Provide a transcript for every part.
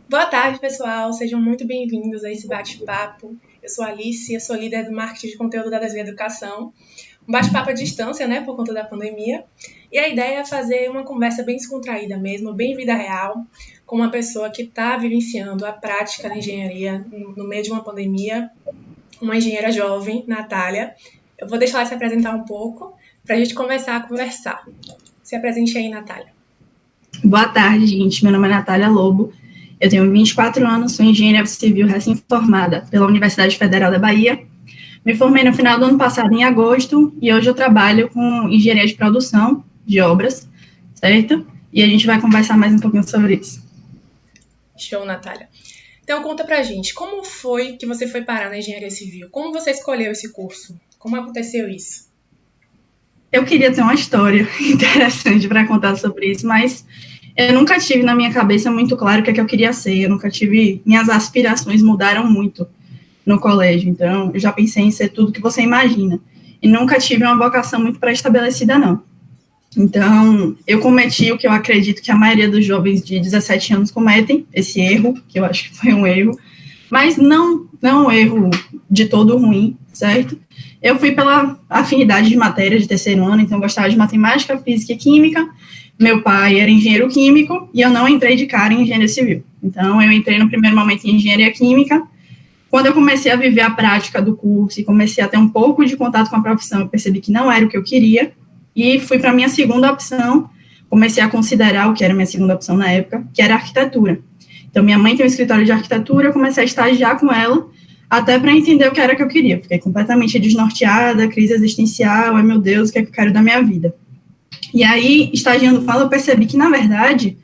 Boa tarde, pessoal. Sejam muito bem-vindos a esse bate-papo. Eu sou a Alice, eu sou líder do marketing de conteúdo da Desvia Educação. Um bate-papo à distância, né, por conta da pandemia. E a ideia é fazer uma conversa bem descontraída mesmo, bem vida real, com uma pessoa que está vivenciando a prática da engenharia no meio de uma pandemia, uma engenheira jovem, Natália. Eu vou deixar ela se apresentar um pouco para a gente começar a conversar. Se apresente aí, Natália. Boa tarde, gente. Meu nome é Natália Lobo. Eu tenho 24 anos, sou engenheira civil recém-formada pela Universidade Federal da Bahia. Me formei no final do ano passado, em agosto, e hoje eu trabalho com engenharia de produção de obras, certo? E a gente vai conversar mais um pouquinho sobre isso. Show, Natália. Então, conta pra gente, como foi que você foi parar na engenharia civil? Como você escolheu esse curso? Como aconteceu isso? Eu queria ter uma história interessante para contar sobre isso, mas eu nunca tive na minha cabeça muito claro o que é que eu queria ser. Eu nunca tive... Minhas aspirações mudaram muito no colégio, então eu já pensei em ser tudo que você imagina. E nunca tive uma vocação muito pré-estabelecida, não. Então, eu cometi o que eu acredito que a maioria dos jovens de 17 anos cometem, esse erro, que eu acho que foi um erro, mas não um erro de todo ruim, certo? Eu fui pela afinidade de matéria de terceiro ano, então eu gostava de matemática, física e química. Meu pai era engenheiro químico e eu não entrei de cara em engenharia civil. Então, eu entrei no primeiro momento em engenharia química. Quando eu comecei a viver a prática do curso e comecei a ter um pouco de contato com a profissão, eu percebi que não era o que eu queria e fui para a minha segunda opção. Comecei a considerar o que era a minha segunda opção na época, que era arquitetura. Então, minha mãe tem um escritório de arquitetura, eu comecei a estagiar com ela, até para entender o que era que eu queria. Fiquei completamente desnorteada, crise existencial, ai meu Deus, o que é que eu quero da minha vida? E aí, estagiando com ela, eu percebi que, na verdade,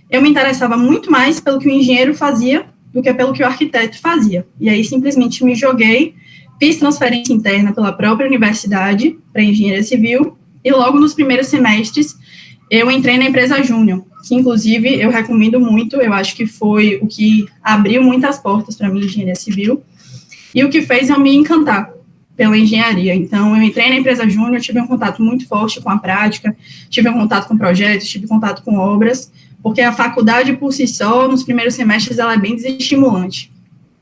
eu me interessava muito mais pelo que o engenheiro fazia do que pelo que o arquiteto fazia. E aí, simplesmente me joguei, fiz transferência interna pela própria universidade para engenharia civil, e logo nos primeiros semestres, eu entrei na empresa Júnior, que, inclusive, eu recomendo muito, eu acho que foi o que abriu muitas portas para mim em engenharia civil, e o que fez eu me encantar pela engenharia. Então, eu entrei na empresa Júnior, tive um contato muito forte com a prática, tive um contato com projetos, tive contato com obras, porque a faculdade, por si só, nos primeiros semestres, ela é bem desestimulante.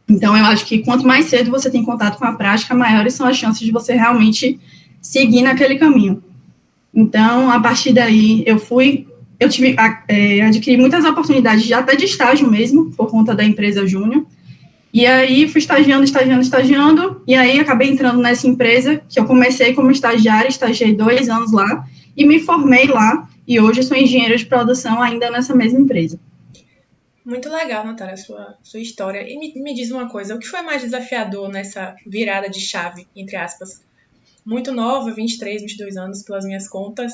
Então, eu acho que quanto mais cedo você tem contato com a prática, maiores são as chances de você realmente seguir naquele caminho. Então, a partir daí, adquiri muitas oportunidades, já até de estágio mesmo, por conta da empresa Júnior. E aí, fui estagiando, e aí acabei entrando nessa empresa, que eu comecei como estagiária, estagiei 2 anos lá, e me formei lá, e hoje sou engenheira de produção ainda nessa mesma empresa. Muito legal, Natália, a sua história. E me diz uma coisa, o que foi mais desafiador nessa virada de chave, entre aspas? Muito nova, 23, 22 anos, pelas minhas contas,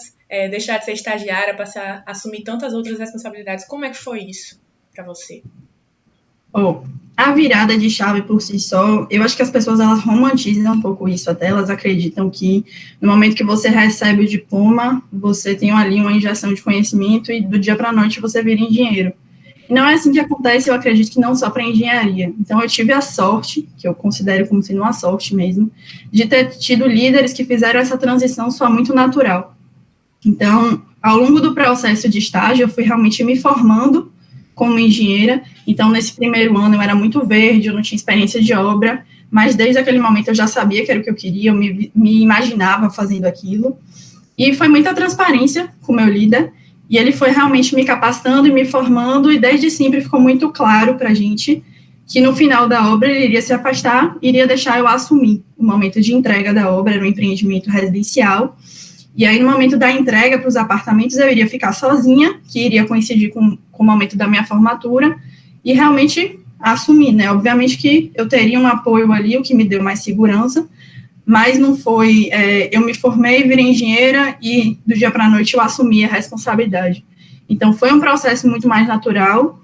deixar de ser estagiária, passar a assumir tantas outras responsabilidades. Como é que foi isso para você? A virada de chave por si só, eu acho que as pessoas, elas romantizam um pouco isso até, elas acreditam que no momento que você recebe o diploma, você tem ali uma injeção de conhecimento e do dia para a noite você vira engenheiro. E não é assim que acontece, eu acredito que não só para engenharia. Então, eu tive a sorte, que eu considero como sendo uma sorte mesmo, de ter tido líderes que fizeram essa transição só muito natural. Então, ao longo do processo de estágio, eu fui realmente me formando como engenheira. Então, nesse primeiro ano, eu era muito verde, eu não tinha experiência de obra, mas desde aquele momento eu já sabia que era o que eu queria, eu me imaginava fazendo aquilo. E foi muita transparência com o meu líder, e ele foi realmente me capacitando e me formando, e desde sempre ficou muito claro para a gente que no final da obra ele iria se afastar, iria deixar eu assumir o momento de entrega da obra, era um empreendimento residencial, e aí no momento da entrega para os apartamentos eu iria ficar sozinha, que iria coincidir com o momento da minha formatura, e realmente assumir, né? Obviamente que eu teria um apoio ali, o que me deu mais segurança, mas não foi, eu me formei, virei engenheira e do dia para a noite eu assumi a responsabilidade. Então, foi um processo muito mais natural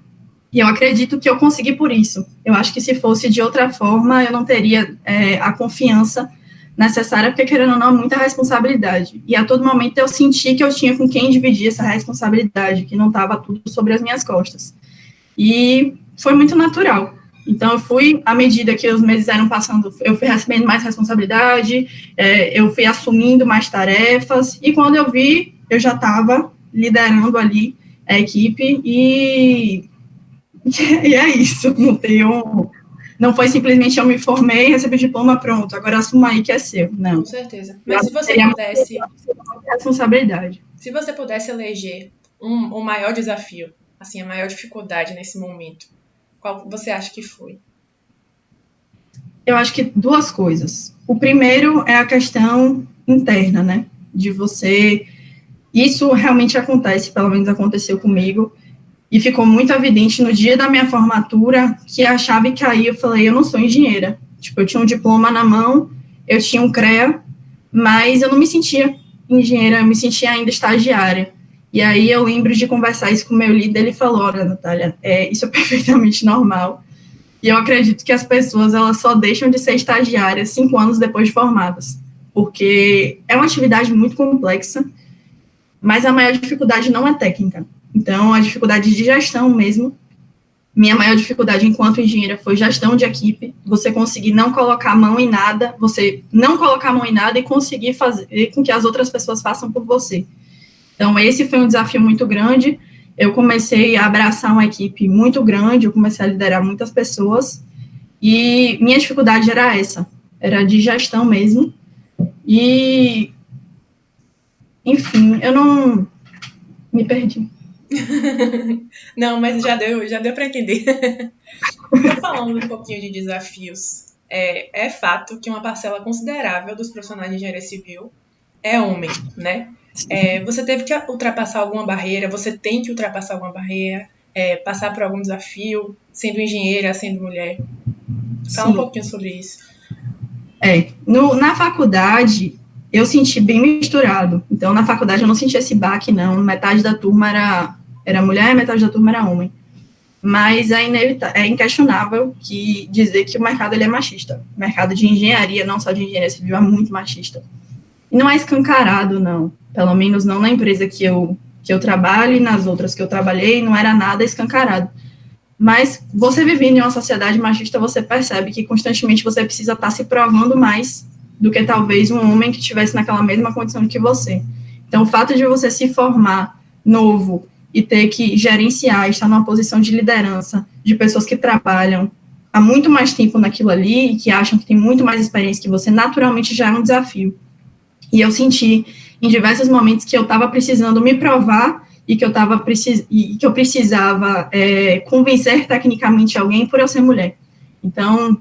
e eu acredito que eu consegui por isso. Eu acho que se fosse de outra forma, eu não teria a confiança necessária, porque, querendo ou não, é muita responsabilidade. E a todo momento eu senti que eu tinha com quem dividir essa responsabilidade, que não estava tudo sobre as minhas costas. E foi muito natural. Então, eu fui, à medida que os meses eram passando, eu fui recebendo mais responsabilidade, eu fui assumindo mais tarefas, e quando eu vi, eu já estava liderando ali a equipe, e E é isso, não foi simplesmente eu me formei, recebi diploma, pronto, agora assuma aí que é seu. Não. Com certeza. Mas se você pudesse... Responsabilidade. Se você pudesse eleger o maior desafio, assim, a maior dificuldade nesse momento, qual você acha que foi? Eu acho que duas coisas. O primeiro é a questão interna, né? De você... Isso realmente acontece, pelo menos aconteceu comigo, e ficou muito evidente no dia da minha formatura que a chave caiu. Eu falei, eu não sou engenheira. Tipo, eu tinha um diploma na mão, eu tinha um CREA, mas eu não me sentia engenheira, eu me sentia ainda estagiária. E aí eu lembro de conversar isso com o meu líder, ele falou, olha, Natália, isso é perfeitamente normal. E eu acredito que as pessoas, elas só deixam de ser estagiárias 5 anos depois de formadas, porque é uma atividade muito complexa, mas a maior dificuldade não é técnica. Então, a dificuldade de gestão mesmo, minha maior dificuldade enquanto engenheira foi gestão de equipe, você conseguir não colocar a mão em nada, você não colocar a mão em nada e conseguir fazer com que as outras pessoas façam por você. Então, esse foi um desafio muito grande. Eu comecei a abraçar uma equipe muito grande, eu comecei a liderar muitas pessoas, e minha dificuldade era essa, era de gestão mesmo. E, enfim, eu não me perdi. Não, mas já deu para entender. Então, falando um pouquinho de desafios, é fato que uma parcela considerável dos profissionais de engenharia civil é homem, né? Você teve que ultrapassar alguma barreira, você tem que ultrapassar alguma barreira, passar por algum desafio, sendo engenheira, sendo mulher. Fala um pouquinho sobre isso. Na faculdade, eu senti bem misturado. Então, na faculdade, eu não senti esse baque, não. Metade da turma era mulher, metade da turma era homem. Mas é inquestionável dizer que o mercado ele é machista. O mercado de engenharia, não só de engenharia civil, é muito machista. E não é escancarado, não. Pelo menos não na empresa que eu trabalho e nas outras que eu trabalhei, não era nada escancarado. Mas você vivendo em uma sociedade machista, você percebe que constantemente você precisa estar se provando mais do que talvez um homem que estivesse naquela mesma condição que você. Então, o fato de você se formar novo e ter que gerenciar, estar numa posição de liderança de pessoas que trabalham há muito mais tempo naquilo ali e que acham que tem muito mais experiência que você, naturalmente já é um desafio. E eu senti em diversos momentos que eu estava precisando me provar e que eu precisava convencer tecnicamente alguém por eu ser mulher. Então,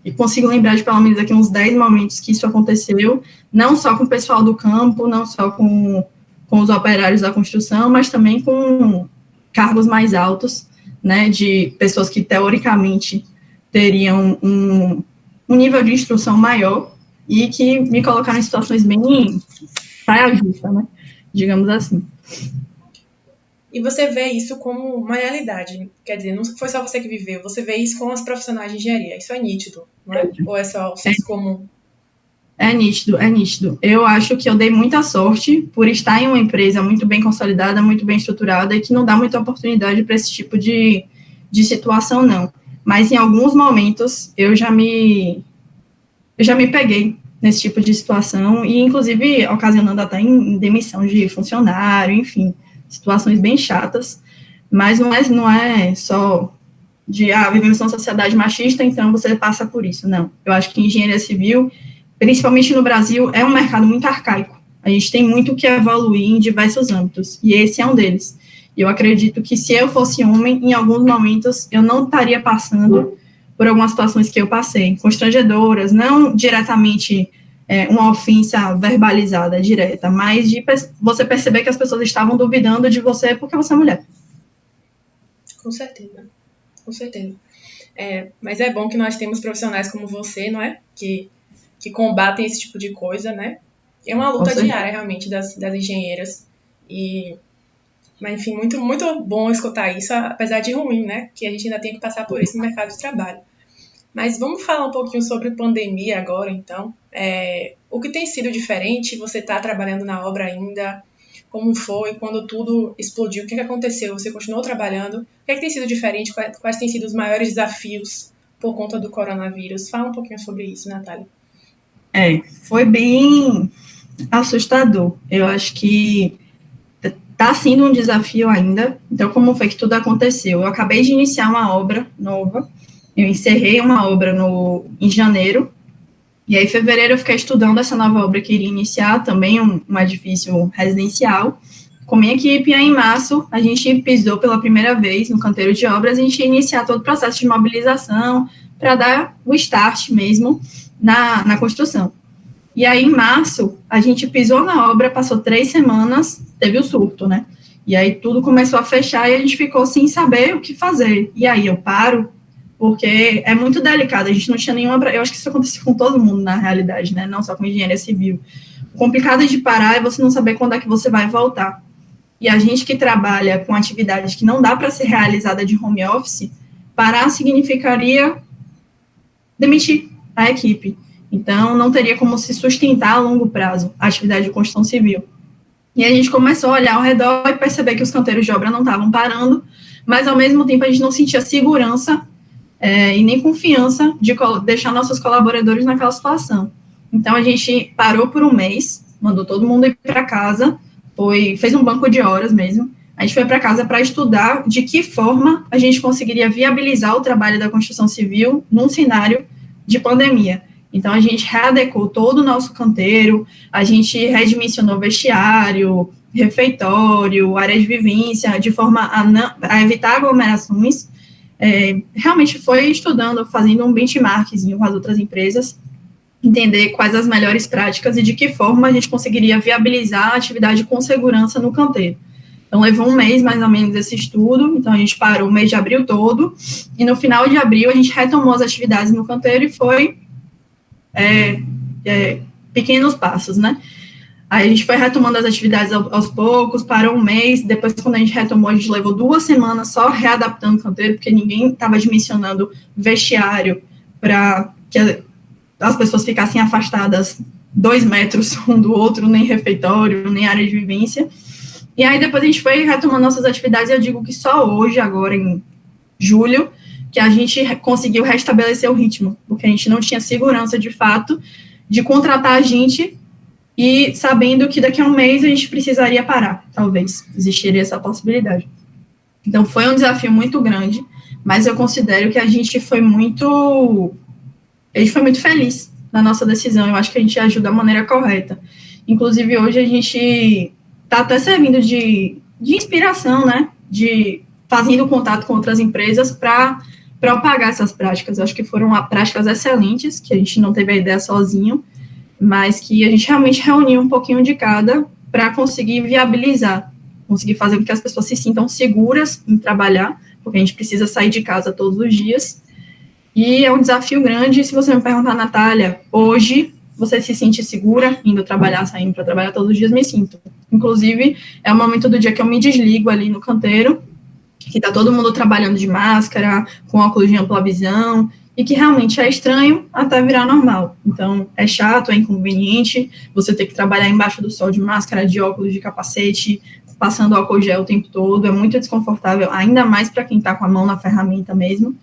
eu consigo lembrar de pelo menos aqui uns 10 momentos que isso aconteceu, não só com o pessoal do campo, não só com os operários da construção, mas também com cargos mais altos, né, de pessoas que teoricamente teriam um nível de instrução maior e que me colocaram em situações bem saia justa, né, digamos assim. E você vê isso como uma realidade, quer dizer, não foi só você que viveu, você vê isso com as profissionais de engenharia, isso é nítido, não é? Ou é só o senso comum? É nítido, é nítido. Eu acho que eu dei muita sorte por estar em uma empresa muito bem consolidada, muito bem estruturada e que não dá muita oportunidade para esse tipo de situação, não. Mas em alguns momentos eu já me peguei nesse tipo de situação e, inclusive, ocasionando até em demissão de funcionário, enfim, situações bem chatas, mas não é só de, vivemos numa sociedade machista, então você passa por isso, não. Eu acho que engenharia civil, principalmente no Brasil, é um mercado muito arcaico. A gente tem muito que evoluir em diversos âmbitos, e esse é um deles. E eu acredito que se eu fosse homem, em alguns momentos, eu não estaria passando por algumas situações que eu passei, constrangedoras, não diretamente uma ofensa verbalizada, direta, mas de você perceber que as pessoas estavam duvidando de você porque você é mulher. Com certeza, com certeza. Mas é bom que nós temos profissionais como você, não é? Que combatem esse tipo de coisa, né? É uma luta diária, realmente, das engenheiras. Mas, enfim, muito, muito bom escutar isso, apesar de ruim, né? Que a gente ainda tem que passar por isso no mercado de trabalho. Mas vamos falar um pouquinho sobre pandemia agora, então. O que tem sido diferente? Você está trabalhando na obra ainda? Como foi quando tudo explodiu? O que aconteceu? Você continuou trabalhando? O que tem sido diferente? Quais têm sido os maiores desafios por conta do coronavírus? Fala um pouquinho sobre isso, Natália. Foi bem assustador. Eu acho que Está sendo um desafio ainda. Então, como foi que tudo aconteceu? Eu acabei de iniciar uma obra nova, eu encerrei uma obra em janeiro, e aí em fevereiro eu fiquei estudando essa nova obra que iria iniciar, também um edifício residencial, com minha equipe. E aí em março a gente pisou pela primeira vez no canteiro de obras, a gente ia iniciar todo o processo de mobilização, para dar o start mesmo na construção. E aí, em março, a gente pisou na obra, passou 3 semanas, teve o surto, né? E aí tudo começou a fechar e a gente ficou sem saber o que fazer. E aí eu paro, porque é muito delicado, a gente não tinha nenhuma... Eu acho que isso acontece com todo mundo, na realidade, né? Não só com engenharia civil. O complicado de parar é você não saber quando é que você vai voltar. E a gente que trabalha com atividades que não dá para ser realizada de home office, parar significaria demitir a equipe. Então, não teria como se sustentar a longo prazo a atividade de construção civil. E a gente começou a olhar ao redor e perceber que os canteiros de obra não estavam parando, mas, ao mesmo tempo, a gente não sentia segurança e nem confiança de deixar nossos colaboradores naquela situação. Então, a gente parou por um mês, mandou todo mundo ir para casa, fez um banco de horas mesmo. A gente foi para casa para estudar de que forma a gente conseguiria viabilizar o trabalho da construção civil num cenário de pandemia. Então, a gente readequou todo o nosso canteiro, a gente redimensionou vestiário, refeitório, área de vivência, de forma a evitar aglomerações. Realmente foi estudando, fazendo um benchmarkzinho com as outras empresas, entender quais as melhores práticas e de que forma a gente conseguiria viabilizar a atividade com segurança no canteiro. Então, levou um mês, mais ou menos, esse estudo. Então, a gente parou o mês de abril todo, e no final de abril a gente retomou as atividades no canteiro e foi pequenos passos, né? Aí a gente foi retomando as atividades aos poucos, parou um mês, depois quando a gente retomou, a gente levou 2 semanas só readaptando o canteiro, porque ninguém estava dimensionando vestiário para que as pessoas ficassem afastadas 2 metros um do outro, nem refeitório, nem área de vivência. E aí depois a gente foi retomando nossas atividades, e eu digo que só hoje, agora em julho, que a gente conseguiu restabelecer o ritmo, porque a gente não tinha segurança, de fato, de contratar a gente e sabendo que daqui a um mês a gente precisaria parar, talvez, existiria essa possibilidade. Então, foi um desafio muito grande, mas eu considero que a gente foi muito feliz na nossa decisão. Eu acho que a gente agiu da maneira correta. Inclusive, hoje a gente está até servindo de inspiração, né, fazendo contato com outras empresas para propagar essas práticas. Eu acho que foram práticas excelentes, que a gente não teve a ideia sozinho, mas que a gente realmente reuniu um pouquinho de cada para conseguir viabilizar, conseguir fazer com que as pessoas se sintam seguras em trabalhar, porque a gente precisa sair de casa todos os dias, e é um desafio grande. Se você me perguntar, Natália, hoje você se sente segura indo trabalhar, saindo para trabalhar todos os dias? Me sinto. Inclusive, é o momento do dia que eu me desligo ali no canteiro, que está todo mundo trabalhando de máscara, com óculos de ampla visão, e que realmente é estranho até virar normal. Então, é chato, é inconveniente você ter que trabalhar embaixo do sol de máscara, de óculos, de capacete, passando álcool gel o tempo todo, é muito desconfortável, ainda mais para quem está com a mão na ferramenta mesmo,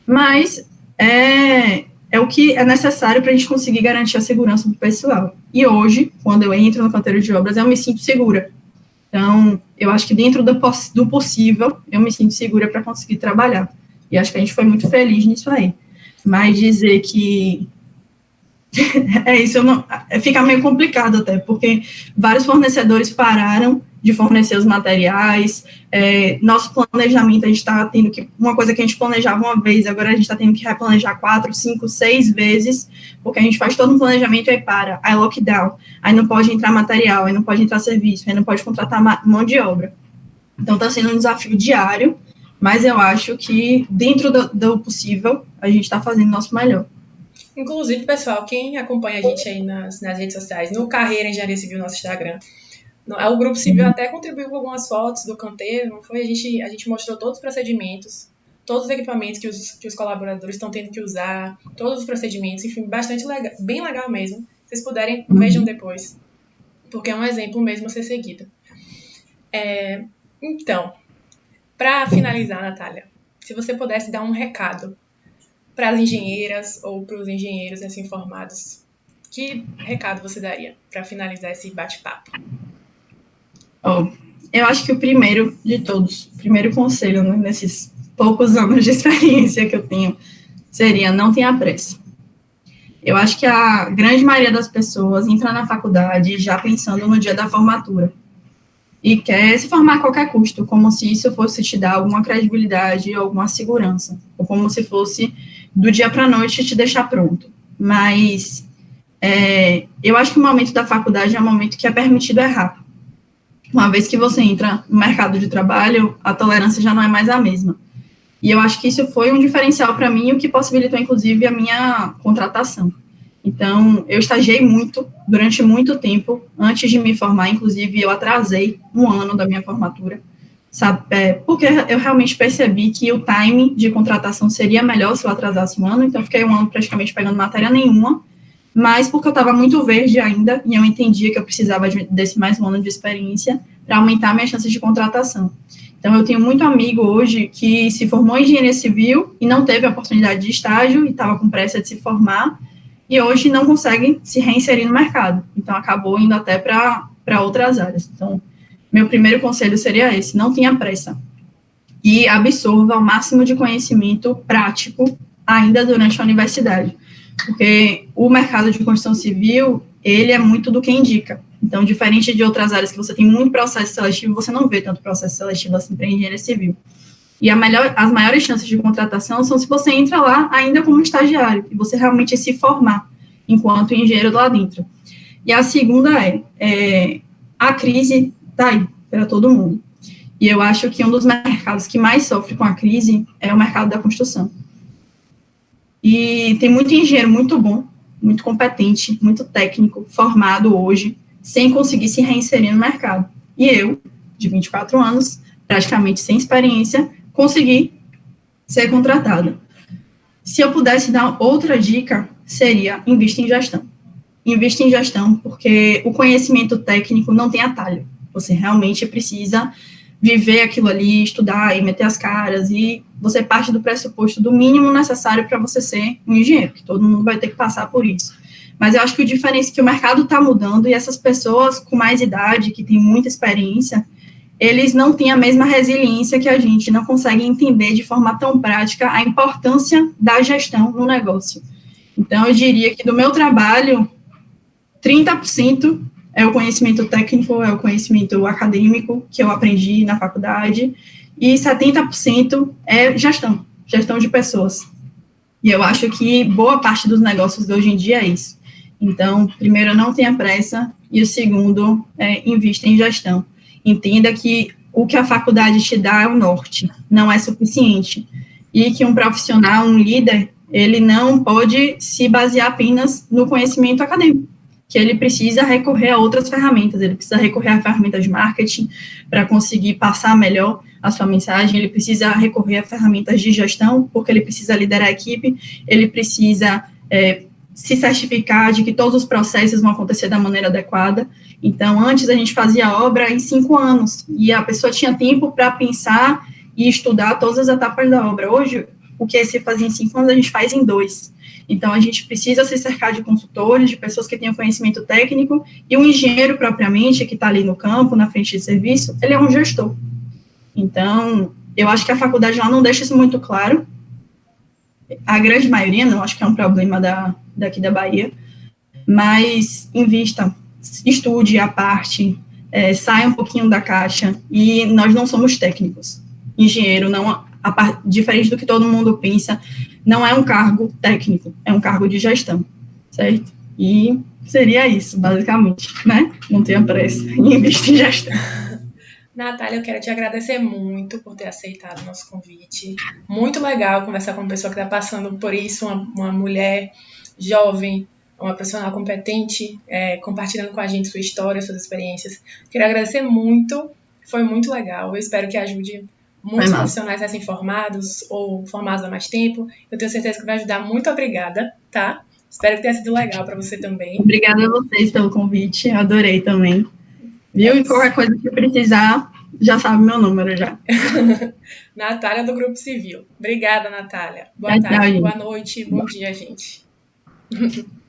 mas é o que é necessário para a gente conseguir garantir a segurança do pessoal. E hoje, quando eu entro no canteiro de obras, eu me sinto segura. Então, eu acho que dentro do possível, eu me sinto segura para conseguir trabalhar. E acho que a gente foi muito feliz nisso aí. Mas dizer que isso, fica meio complicado até, porque vários fornecedores pararam de fornecer os materiais, nosso planejamento, a gente está tendo que, uma coisa que a gente planejava uma vez, agora a gente está tendo que replanejar 4, 5, 6 vezes, porque a gente faz todo um planejamento e aí lockdown, aí não pode entrar material, aí não pode entrar serviço, aí não pode contratar mão de obra. Então está sendo um desafio diário, mas eu acho que dentro do possível, a gente está fazendo o nosso melhor. Inclusive, pessoal, quem acompanha a gente aí nas redes sociais, no Carreira Engenharia Civil, nosso Instagram, o Grupo Civil até contribuiu com algumas fotos do canteiro, não foi? A gente mostrou todos os procedimentos, todos os equipamentos que os colaboradores estão tendo que usar, todos os procedimentos, enfim, bastante legal, bem legal mesmo. Se vocês puderem, vejam depois, porque é um exemplo mesmo a ser seguido. Então, para finalizar, Natália, se você pudesse dar um recado para as engenheiras ou para os engenheiros recém-formados, que recado você daria para finalizar esse bate-papo? eu acho que o primeiro de todos, o primeiro conselho, né, nesses poucos anos de experiência que eu tenho, seria não tenha pressa. Eu acho que a grande maioria das pessoas entra na faculdade já pensando no dia da formatura e quer se formar a qualquer custo, como se isso fosse te dar alguma credibilidade, alguma segurança, ou como se fosse do dia para a noite te deixar pronto. Mas eu acho que o momento da faculdade é um momento que é permitido errar. Uma vez que você entra no mercado de trabalho, a tolerância já não é mais a mesma. E eu acho que isso foi um diferencial para mim, o que possibilitou, inclusive, a minha contratação. Então, eu estagiei muito, durante muito tempo, antes de me formar, inclusive, eu atrasei um ano da minha formatura, sabe? Porque eu realmente percebi que o time de contratação seria melhor se eu atrasasse um ano, então eu fiquei um ano praticamente pegando matéria nenhuma, mas porque eu estava muito verde ainda, e eu entendia que eu precisava desse mais um ano de experiência para aumentar minhas chances de contratação. Então, eu tenho muito amigo hoje que se formou em engenharia civil e não teve a oportunidade de estágio e estava com pressa de se formar, e hoje não consegue se reinserir no mercado. Então, acabou indo até para outras áreas. Então, meu primeiro conselho seria esse: não tenha pressa. E absorva o máximo de conhecimento prático ainda durante a universidade. Porque o mercado de construção civil, ele é muito do que indica. Então, diferente de outras áreas que você tem muito processo seletivo, você não vê tanto processo seletivo assim para engenharia civil. E as maiores chances de contratação são se você entra lá ainda como estagiário, e você realmente se formar enquanto engenheiro lá dentro. E a segunda a crise está aí para todo mundo. E eu acho que um dos mercados que mais sofre com a crise é o mercado da construção. E tem muito engenheiro muito bom, muito competente, muito técnico, formado hoje, sem conseguir se reinserir no mercado. E eu, de 24 anos, praticamente sem experiência, consegui ser contratada. Se eu pudesse dar outra dica, seria invista em gestão. Invista em gestão, porque o conhecimento técnico não tem atalho. Você realmente precisa viver aquilo ali, estudar e meter as caras, e você parte do pressuposto do mínimo necessário para você ser um engenheiro, que todo mundo vai ter que passar por isso. Mas eu acho que o diferença é que o mercado está mudando, e essas pessoas com mais idade, que têm muita experiência, eles não têm a mesma resiliência que a gente, não conseguem entender de forma tão prática a importância da gestão no negócio. Então, eu diria que do meu trabalho, 30% é o conhecimento técnico, é o conhecimento acadêmico que eu aprendi na faculdade, e 70% é gestão de pessoas. E eu acho que boa parte dos negócios de hoje em dia é isso. Então, primeiro, não tenha pressa, e o segundo, invista em gestão. Entenda que o que a faculdade te dá é o norte, não é suficiente. E que um profissional, um líder, ele não pode se basear apenas no conhecimento acadêmico, que ele precisa recorrer a outras ferramentas, ele precisa recorrer a ferramentas de marketing para conseguir passar melhor a sua mensagem, ele precisa recorrer a ferramentas de gestão, porque ele precisa liderar a equipe, ele precisa se certificar de que todos os processos vão acontecer da maneira adequada. Então, antes a gente fazia a obra em 5 anos, e a pessoa tinha tempo para pensar e estudar todas as etapas da obra. Hoje, o que se fazia em 5 anos, a gente faz em 2. Então, a gente precisa se cercar de consultores, de pessoas que tenham conhecimento técnico, e o engenheiro, propriamente, que está ali no campo, na frente de serviço, ele é um gestor. Então, eu acho que a faculdade lá não deixa isso muito claro. A grande maioria, não acho que é um problema daqui da Bahia, mas invista, estude a parte, saia um pouquinho da caixa, e nós não somos técnicos. Engenheiro, não, diferente do que todo mundo pensa, não é um cargo técnico, é um cargo de gestão, certo? E seria isso, basicamente, né? Não tenha pressa e invista em gestão. Natália, eu quero te agradecer muito por ter aceitado o nosso convite. Muito legal conversar com uma pessoa que está passando por isso, uma mulher jovem, uma profissional competente, compartilhando com a gente sua história, suas experiências. Quero agradecer muito, foi muito legal. Eu espero que ajude muitos profissionais recém-formados ou formados há mais tempo. Eu tenho certeza que vai ajudar. Muito obrigada, tá? Espero que tenha sido legal para você também. Obrigada a vocês pelo convite, adorei também. Viu? E qualquer coisa que precisar, já sabe meu número já. Natália, do Grupo Civil. Obrigada, Natália. Boa tarde, boa noite, bom dia, gente.